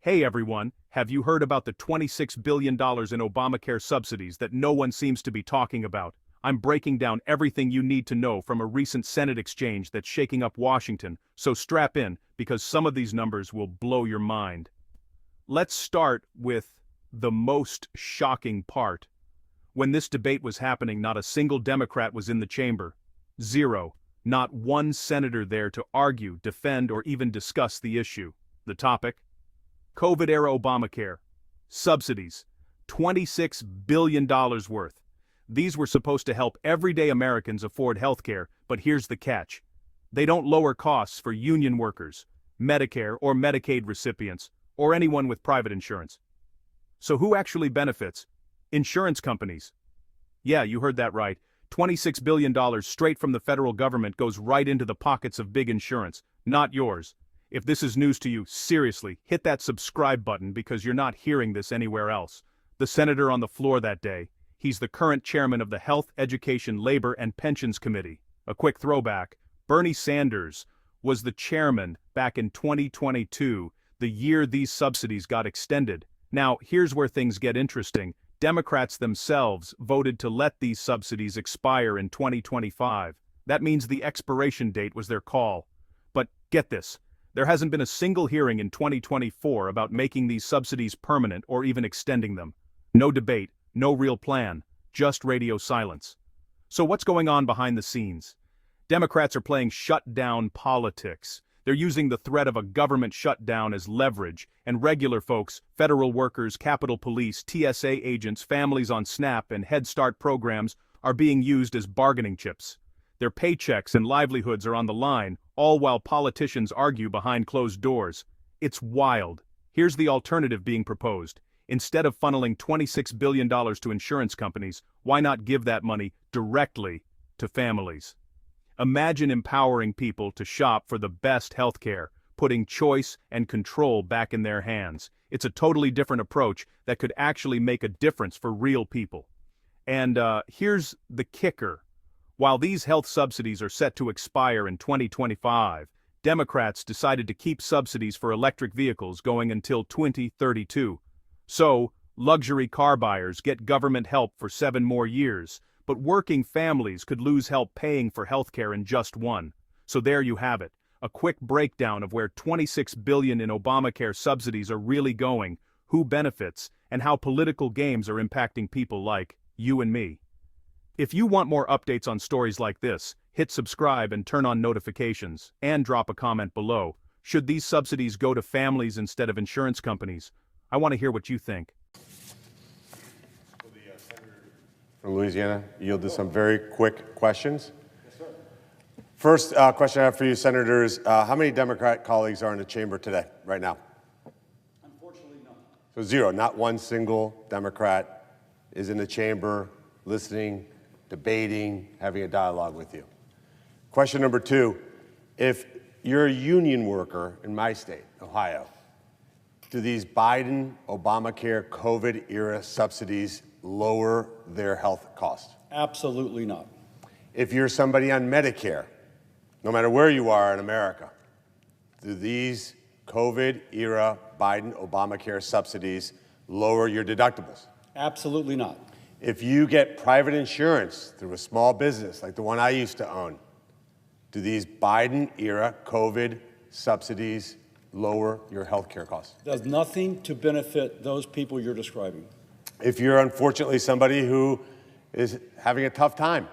Hey everyone, have you heard about the $26 billion in Obamacare subsidies that no one seems to be talking about? I'm breaking down everything you need to know from a recent Senate exchange that's shaking up Washington, so strap in, because some of these numbers will blow your mind. Let's start with the most shocking part. When this debate was happening, not a single Democrat was in the chamber. Zero. Not one senator there to argue, defend, or even discuss the issue. The topic? COVID-era Obamacare. Subsidies. $26 billion worth. These were supposed to help everyday Americans afford health care, but here's the catch. They don't lower costs for union workers, Medicare or Medicaid recipients, or anyone with private insurance. So who actually benefits? Insurance companies. Yeah, you heard that right. $26 billion straight from the federal government goes right into the pockets of big insurance, not yours. If this is news to you, seriously, hit that subscribe button because you're not hearing this anywhere else. The senator on the floor that day, he's the current chairman of the Health, Education, Labor, and Pensions Committee. A quick throwback, Bernie Sanders was the chairman back in 2022, the year these subsidies got extended. Now, here's where things get interesting. Democrats themselves voted to let these subsidies expire in 2025. That means the expiration date was their call. But get this. There hasn't been a single hearing in 2024 about making these subsidies permanent or even extending them. No debate, no real plan, just radio silence. So what's going on behind the scenes? Democrats are playing shutdown politics. They're using the threat of a government shutdown as leverage, and regular folks, federal workers, Capitol Police, TSA agents, families on SNAP and Head Start programs are being used as bargaining chips. Their paychecks and livelihoods are on the line, all while politicians argue behind closed doors. It's wild. Here's the alternative being proposed. Instead of funneling $26 billion to insurance companies, why not give that money directly to families? Imagine empowering people to shop for the best healthcare, putting choice and control back in their hands. It's a totally different approach that could actually make a difference for real people. And here's the kicker. While these health subsidies are set to expire in 2025, Democrats decided to keep subsidies for electric vehicles going until 2032. So, luxury car buyers get government help for 7 more years, but working families could lose help paying for healthcare in just one. So there you have it, a quick breakdown of where $26 billion in Obamacare subsidies are really going, who benefits, and how political games are impacting people like you and me. If you want more updates on stories like this, hit subscribe and turn on notifications, and drop a comment below. Should these subsidies go to families instead of insurance companies? I want to hear what you think. Will the senator from Louisiana yield to some very quick questions? Yes, sir. First question I have for you, senators, how many Democrat colleagues are in the chamber today, right now? Unfortunately, none. So zero, not one single Democrat is in the chamber listening, debating, having a dialogue with you. Question number 2, if you're a union worker in my state, Ohio, do these Biden, Obamacare, COVID-era subsidies lower their health costs? Absolutely not. If you're somebody on Medicare, no matter where you are in America, do these COVID-era Biden, Obamacare subsidies lower your deductibles? Absolutely not. If you get private insurance through a small business like the one I used to own, do these Biden-era COVID subsidies lower your health care costs? Does nothing to benefit those people you're describing. If you're unfortunately somebody who is having a tough time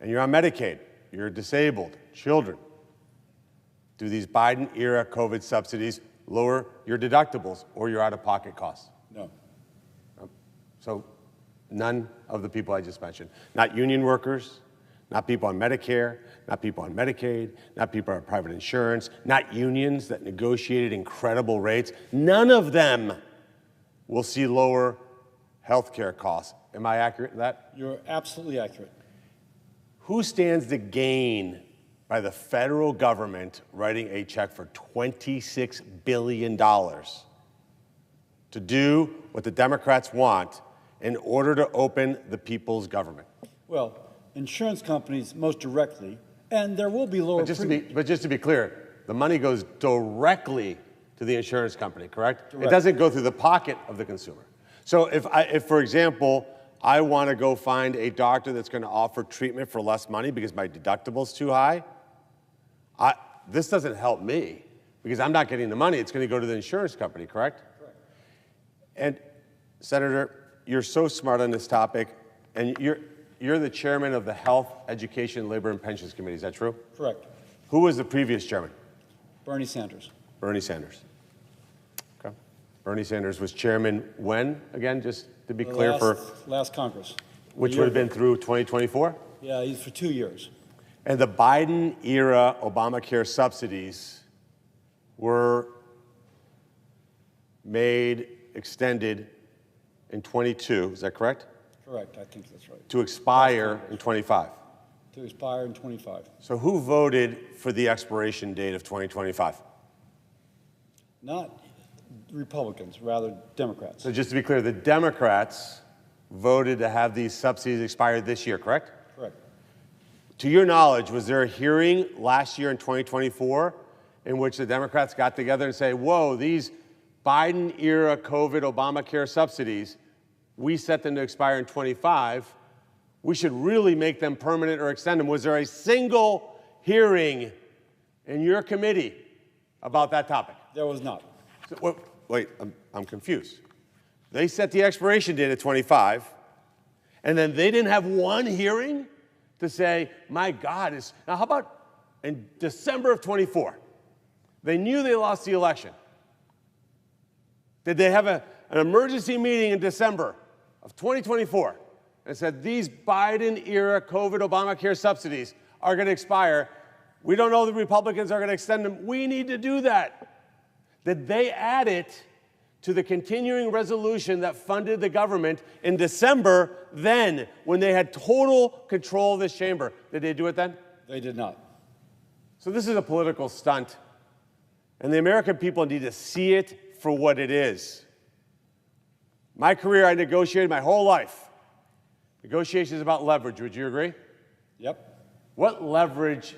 and you're on Medicaid, you're disabled, children, do these Biden-era COVID subsidies lower your deductibles or your out-of-pocket costs? No. So none of the people I just mentioned. Not union workers, not people on Medicare, not people on Medicaid, not people on private insurance, not unions that negotiated incredible rates. None of them will see lower health care costs. Am I accurate in that? You're absolutely accurate. Who stands to gain by the federal government writing a check for $26 billion to do what the Democrats want in order to open the people's government? Well, insurance companies most directly, and there will be lower But just to be clear, the money goes directly to the insurance company, correct? Correct. It doesn't go through the pocket of the consumer. So if for example, I want to go find a doctor that's going to offer treatment for less money because my deductible's too high, this doesn't help me because I'm not getting the money. It's going to go to the insurance company, correct? Correct. And Senator, you're so smart on this topic, and you're the chairman of the Health, Education, Labor, and Pensions Committee. Is that true? Correct. Who was the previous chairman? Bernie Sanders. Bernie Sanders. Okay. Bernie Sanders was chairman when, again, just to be clear for... Last Congress. Which would have been through 2024? Yeah, he's for 2 years. And the Biden-era Obamacare subsidies were extended in 22, is that correct? Correct, I think that's right. To expire in 25. To expire in 25. So who voted for the expiration date of 2025? Not Republicans, rather Democrats. So just to be clear, the Democrats voted to have these subsidies expire this year, correct? Correct. To your knowledge, was there a hearing last year in 2024 in which the Democrats got together and say, whoa, these Biden-era COVID Obamacare subsidies, we set them to expire in 25, we should really make them permanent or extend them? Was there a single hearing in your committee about that topic? There was not. So, wait, I'm confused. They set the expiration date at 25, and then they didn't have one hearing to say, my God, now how about in December of 24? They knew they lost the election. Did they have an emergency meeting in December of 2024 and said, these Biden-era COVID Obamacare subsidies are going to expire. We don't know the Republicans are going to extend them. We need to do that. Did they add it to the continuing resolution that funded the government in December then, when they had total control of this chamber? Did they do it then? They did not. So this is a political stunt, and the American people need to see it for what it is. My career, I negotiated my whole life. Negotiations about leverage, would you agree? Yep. What leverage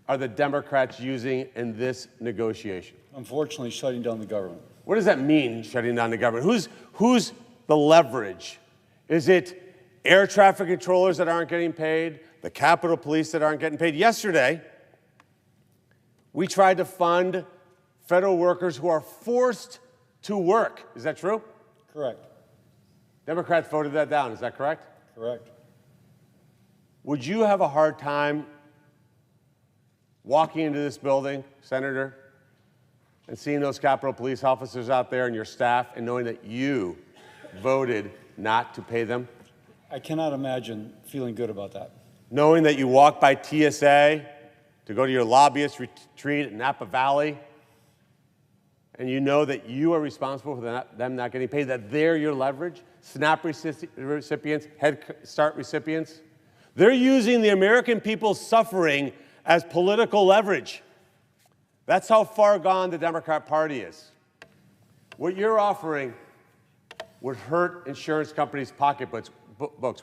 are the Democrats using in this negotiation? Unfortunately, shutting down the government. What does that mean, shutting down the government? Who's the leverage? Is it air traffic controllers that aren't getting paid? The Capitol Police that aren't getting paid? Yesterday, we tried to fund federal workers who are forced to work. Is that true? Correct. Democrats voted that down. Is that correct? Correct. Would you have a hard time walking into this building, Senator, and seeing those Capitol Police officers out there and your staff and knowing that you voted not to pay them? I cannot imagine feeling good about that. Knowing that you walk by TSA to go to your lobbyist retreat at Napa Valley, and you know that you are responsible for them not getting paid, that they're your leverage? SNAP recipients, Head Start recipients, they're using the American people's suffering as political leverage. That's how far gone the Democrat Party is. What you're offering would hurt insurance companies' pocketbooks,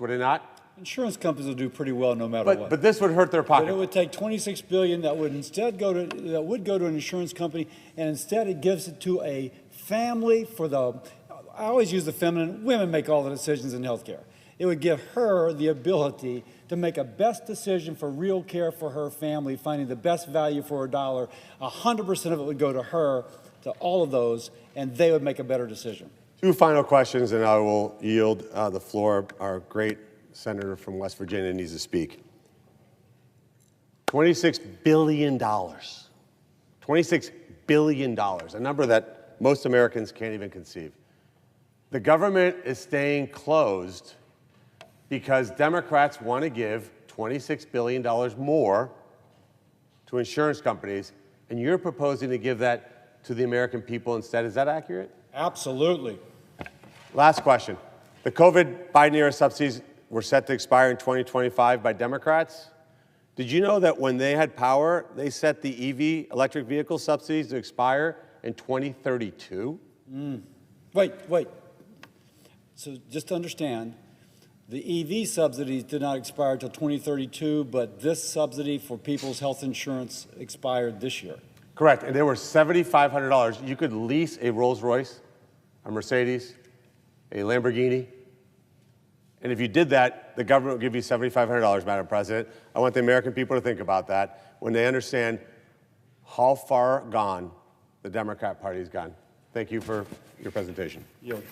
would it not? Insurance companies will do pretty well no matter what. But this would hurt their But pocket. it would take $26 billion that would instead go to an insurance company, and instead it gives it to a family for the. I always use the feminine. Women make all the decisions in healthcare. It would give her the ability to make a best decision for real care for her family, finding the best value for her dollar. 100% of it would go to her, to all of those, and they would make a better decision. Two final questions, and I will yield the floor. Our great senator from West Virginia needs to speak. $26 billion. $26 billion, a number that most Americans can't even conceive. The government is staying closed because Democrats want to give $26 billion more to insurance companies, and you're proposing to give that to the American people instead. Is that accurate? Absolutely. Last question. The COVID Biden-era subsidies were set to expire in 2025 by Democrats. Did you know that when they had power, they set the EV, electric vehicle subsidies, to expire in 2032? Wait. So just to understand, the EV subsidies did not expire until 2032, but this subsidy for people's health insurance expired this year. Correct, and they were $7,500. You could lease a Rolls Royce, a Mercedes, a Lamborghini, and if you did that, the government would give you $7,500, Madam President. I want the American people to think about that when they understand how far gone the Democrat Party's gone. Thank you for your presentation. Yield.